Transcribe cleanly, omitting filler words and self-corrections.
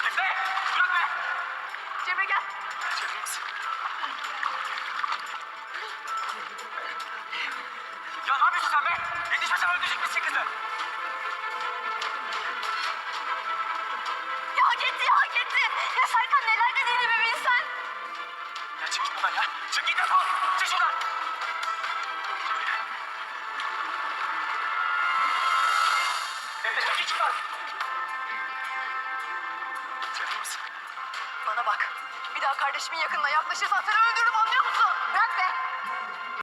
Efe! Bırak be! Cemre gel. Cemre misin? Ya ne yapıyorsun sen be? Yetişmesen öldürecek misin kızı? Ya hak etti ya hak etti. Ya Serkan neler dediğini bir bilsen. Ya çık git buradan ya. Çık git defol. Çık şuradan. Efe çık git şuradan. Cemre misin? Bana bak. Bir daha kardeşimin yakınına yaklaşırsan seni öldürürüm anlıyor